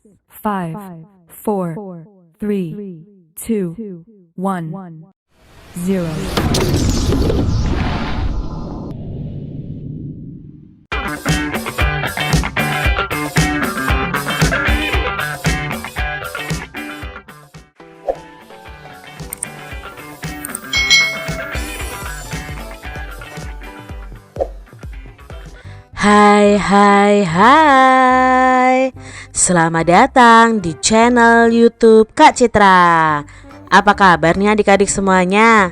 5, 4, 3, 2, 1, 0. Hai. Selamat datang di channel YouTube Kak Citra. Apa kabarnya adik-adik semuanya?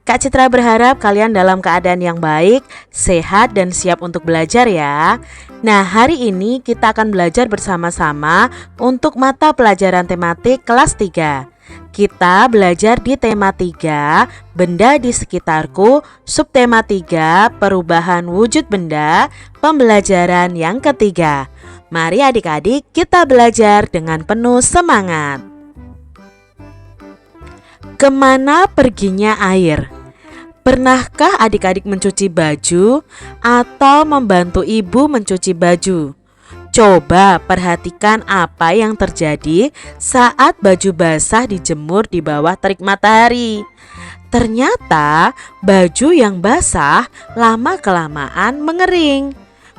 Kak Citra berharap kalian dalam keadaan yang baik, sehat dan siap untuk belajar ya. Nah, hari ini kita akan belajar bersama-sama untuk mata pelajaran tematik kelas 3. Kita belajar di tema 3, benda di sekitarku, subtema 3, perubahan wujud benda, pembelajaran yang ketiga. Mari adik-adik kita belajar dengan penuh semangat. Kemana perginya air? Pernahkah adik-adik mencuci baju atau membantu ibu mencuci baju? Coba perhatikan apa yang terjadi saat baju basah dijemur di bawah terik matahari. Ternyata baju yang basah lama-kelamaan mengering.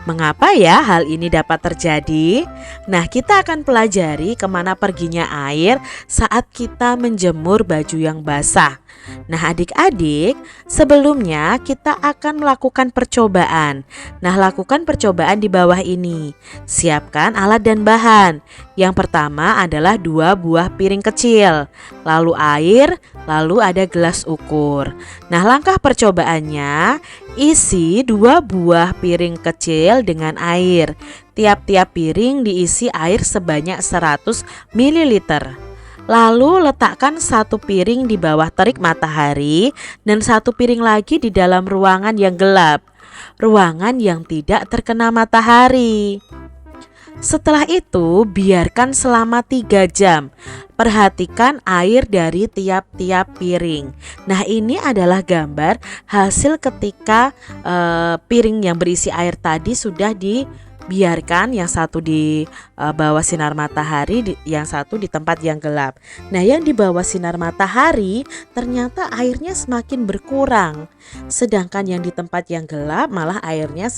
Mengapa ya hal ini dapat terjadi? Nah, kita akan pelajari kemana perginya air saat kita menjemur baju yang basah. Nah, adik-adik, sebelumnya kita akan melakukan percobaan. Nah, lakukan percobaan di bawah ini. Siapkan alat dan bahan. Yang pertama adalah 2 buah piring kecil, lalu air, lalu ada gelas ukur. Nah, langkah percobaannya, isi 2 buah piring kecil dengan air. Tiap-tiap piring diisi air sebanyak 100 ml. Lalu letakkan 1 piring di bawah terik matahari dan 1 piring lagi di dalam ruangan yang gelap, ruangan yang tidak terkena matahari. Setelah itu biarkan selama 3 jam. Perhatikan air dari tiap-tiap piring. Nah, ini adalah gambar hasil ketika piring yang berisi air tadi sudah dibiarkan, yang satu di bawah sinar matahari, yang satu di tempat yang gelap. Nah, yang di bawah sinar matahari ternyata airnya semakin berkurang, sedangkan yang di tempat yang gelap malah airnya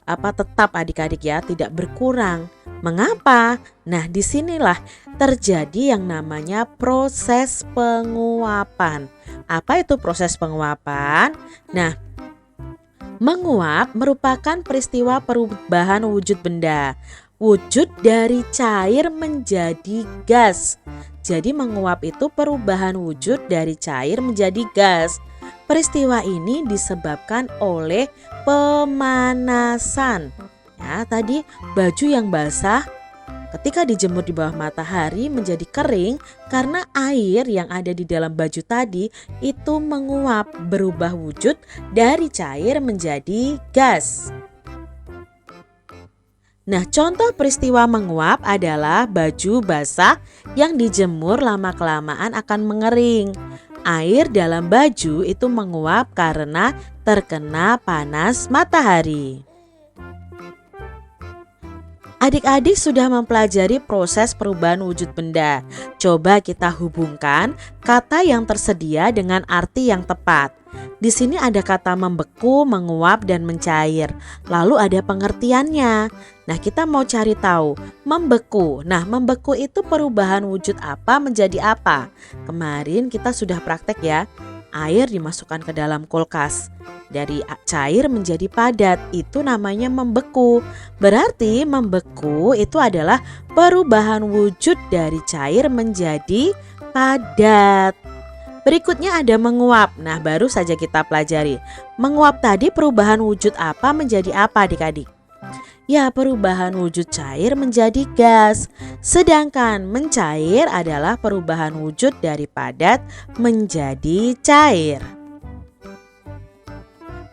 tetap adik-adik ya, tidak berkurang. Mengapa? Nah, disinilah terjadi yang namanya proses penguapan. Apa itu proses penguapan? Nah, menguap merupakan peristiwa perubahan wujud benda. Wujud dari cair menjadi gas. Jadi menguap itu perubahan wujud dari cair menjadi gas. Peristiwa ini disebabkan oleh pemanasan. Ya, tadi baju yang basah ketika dijemur di bawah matahari menjadi kering karena air yang ada di dalam baju tadi itu menguap, berubah wujud dari cair menjadi gas. Nah, contoh peristiwa menguap adalah baju basah yang dijemur lama-kelamaan akan mengering. Air dalam baju itu menguap karena terkena panas matahari. Adik-adik sudah mempelajari proses perubahan wujud benda. Coba kita hubungkan kata yang tersedia dengan arti yang tepat. Di sini ada kata membeku, menguap, dan mencair. Lalu ada pengertiannya. Nah, kita mau cari tahu membeku. Nah, membeku itu perubahan wujud apa menjadi apa? Kemarin kita sudah praktek ya. Air dimasukkan ke dalam kulkas. Dari cair menjadi padat, itu namanya membeku. Berarti membeku itu adalah perubahan wujud dari cair menjadi padat. Berikutnya ada menguap. Nah, baru saja kita pelajari. Menguap tadi perubahan wujud apa menjadi apa adik-adik? Ya, perubahan wujud cair menjadi gas. Sedangkan mencair adalah perubahan wujud dari padat menjadi cair.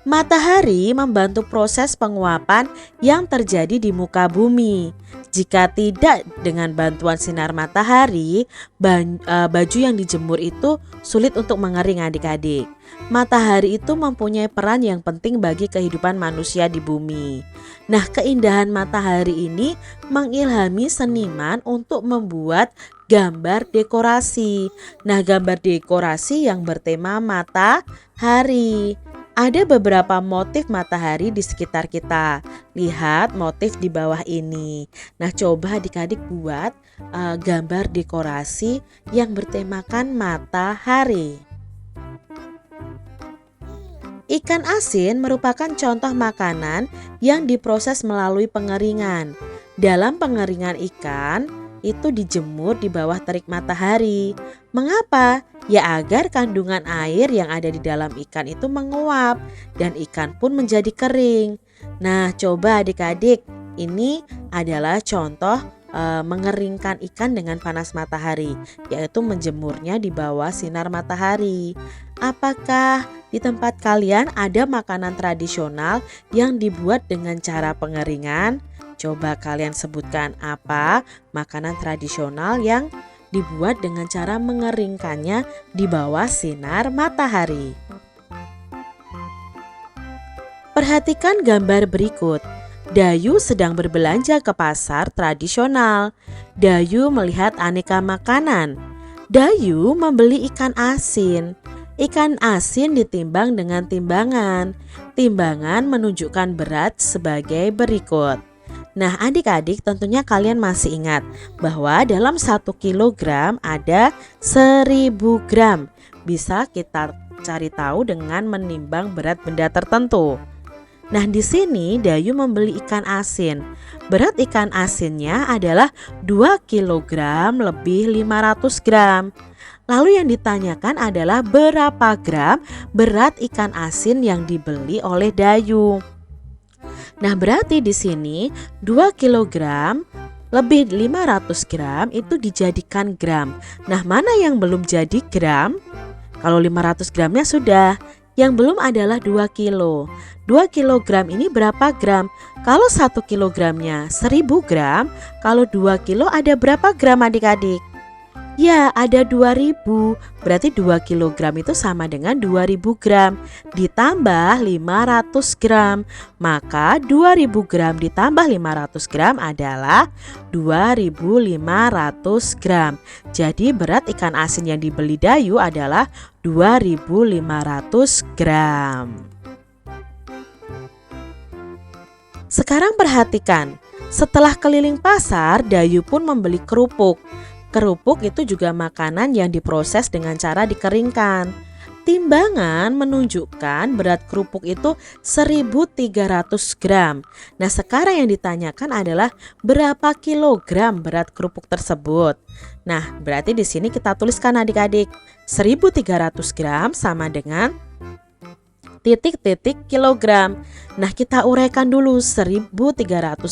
Matahari membantu proses penguapan yang terjadi di muka bumi. Jika tidak dengan bantuan sinar matahari, baju yang dijemur itu sulit untuk mengering adik-adik. matahari itu mempunyai peran yang penting bagi kehidupan manusia di bumi. Nah, keindahan matahari ini mengilhami seniman untuk membuat gambar dekorasi. Nah, gambar dekorasi yang bertema matahari. Ada beberapa motif matahari di sekitar kita. Lihat motif di bawah ini. Nah, coba adik-adik buat gambar dekorasi yang bertemakan matahari. Ikan asin merupakan contoh makanan yang diproses melalui pengeringan. Dalam pengeringan ikan itu dijemur di bawah terik matahari. Mengapa? Ya agar kandungan air yang ada di dalam ikan itu menguap dan ikan pun menjadi kering. Nah, coba adik-adik, ini adalah contoh mengeringkan ikan dengan panas matahari, yaitu menjemurnya di bawah sinar matahari. Apakah di tempat kalian ada makanan tradisional yang dibuat dengan cara pengeringan? Coba kalian sebutkan apa makanan tradisional yang dibuat dengan cara mengeringkannya di bawah sinar matahari. Perhatikan gambar berikut. Dayu sedang berbelanja ke pasar tradisional. Dayu melihat aneka makanan. Dayu membeli ikan asin. Ikan asin ditimbang dengan timbangan. Timbangan menunjukkan berat sebagai berikut. Nah, adik-adik, tentunya kalian masih ingat bahwa dalam 1 kilogram ada 1000 gram. Bisa kita cari tahu dengan menimbang berat benda tertentu. Nah, di sini Dayu membeli ikan asin. Berat ikan asinnya adalah 2 kilogram lebih 500 gram. Lalu yang ditanyakan adalah berapa gram berat ikan asin yang dibeli oleh Dayu. Nah, berarti di sini 2 kilogram lebih 500 gram itu dijadikan gram. Nah, mana yang belum jadi gram? Kalau 500 gramnya sudah. Yang belum adalah 2 kilo. 2 kilogram ini berapa gram? Kalau 1 kilogramnya 1000 gram, kalau 2 kilo ada berapa gram adik-adik? Ya, ada 2000. Berarti 2 kilogram itu sama dengan 2000 gram ditambah 500 gram. Maka 2000 gram ditambah 500 gram adalah 2500 gram. Jadi berat ikan asin yang dibeli Dayu adalah 2500 gram. Sekarang perhatikan, setelah keliling pasar, Dayu pun membeli kerupuk. Kerupuk itu juga makanan yang diproses dengan cara dikeringkan. Timbangan menunjukkan berat kerupuk itu 1300 gram. Nah, sekarang yang ditanyakan adalah berapa kilogram berat kerupuk tersebut. Nah, berarti di sini kita tuliskan adik-adik, 1300 gram sama dengan titik-titik kilogram. Nah, kita uraikan dulu, 1300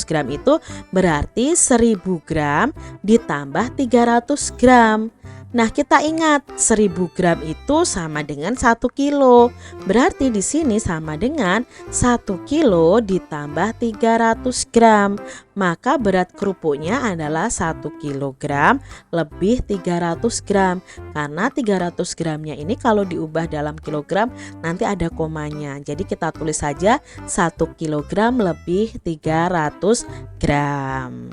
gram itu berarti 1000 gram ditambah 300 gram. Nah, kita ingat 1000 gram itu sama dengan 1 kilo. Berarti di sini sama dengan 1 kilo ditambah 300 gram. Maka berat kerupuknya adalah 1 kilogram lebih 300 gram. Karena 300 gramnya ini kalau diubah dalam kilogram nanti ada komanya. Jadi kita tulis saja 1 kilogram lebih 300 gram.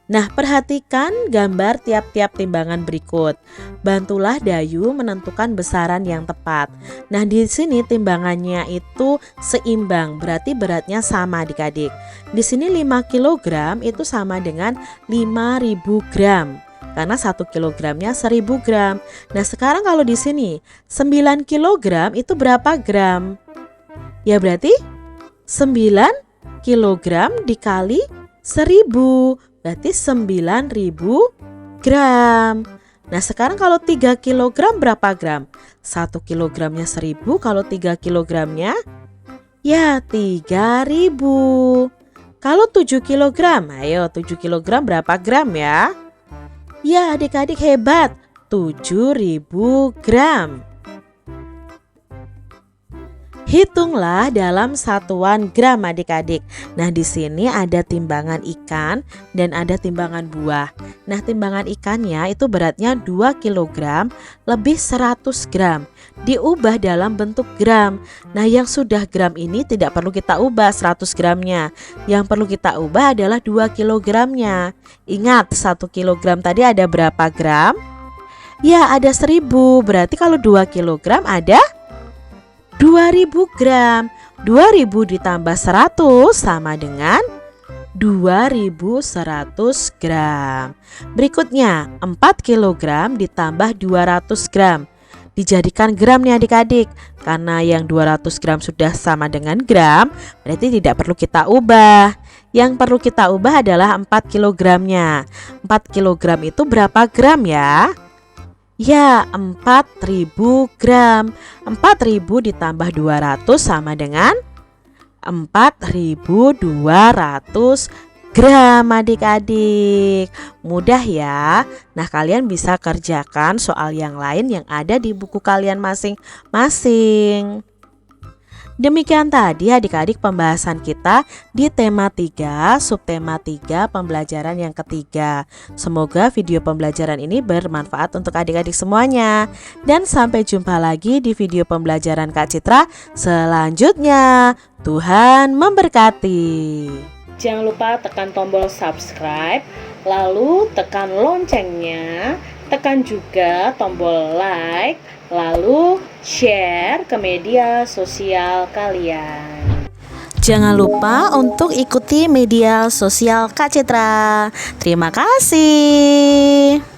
Nah, perhatikan gambar tiap-tiap timbangan berikut. Bantulah Dayu menentukan besaran yang tepat. Nah, di sini timbangannya itu seimbang, berarti beratnya sama adik-adik. Di sini 5 kg itu sama dengan 5000 gram. Karena 1 kilogramnya 1000 gram. Nah, sekarang kalau di sini 9 kg itu berapa gram? Ya, berarti 9 kilogram dikali 1000. Berarti 9000 gram. Nah, sekarang kalau 3 kilogram berapa gram? 1 kilogramnya 1000, kalau 3 kilogramnya ya 3000. Kalau 7 kilogram, ayo 7 kilogram berapa gram ya? Ya, adik-adik hebat, 7000 gram. Hitunglah dalam satuan gram adik-adik. Nah, di sini ada timbangan ikan dan ada timbangan buah. Nah, timbangan ikannya itu beratnya 2 kg lebih 100 gram. Diubah dalam bentuk gram. Nah, yang sudah gram ini tidak perlu kita ubah 100 gramnya. Yang perlu kita ubah adalah 2 kilogramnya. Ingat, 1 kilogram tadi ada berapa gram? Ya, ada 1000. Berarti kalau 2 kilogram ada 2000 gram. 2000 ditambah 100 sama dengan 2100 gram. Berikutnya 4 kilogram ditambah 200 gram. Dijadikan gram nih adik-adik. Karena yang 200 gram sudah sama dengan gram, berarti tidak perlu kita ubah. Yang perlu kita ubah adalah 4 kilogramnya. 4 kilogram itu berapa gram ya? Ya, 4000 gram. 4000 ditambah 200 sama dengan 4200 gram adik-adik. Mudah ya. Nah, kalian bisa kerjakan soal yang lain yang ada di buku kalian masing-masing. Demikian tadi adik-adik pembahasan kita di tema 3, subtema 3, pembelajaran yang ketiga. Semoga video pembelajaran ini bermanfaat untuk adik-adik semuanya. Dan sampai jumpa lagi di video pembelajaran Kak Citra selanjutnya. Tuhan memberkati. Jangan lupa tekan tombol subscribe, lalu tekan loncengnya, tekan juga tombol like, lalu share ke media sosial kalian. Jangan lupa untuk ikuti media sosial Kak Citra. Terima kasih.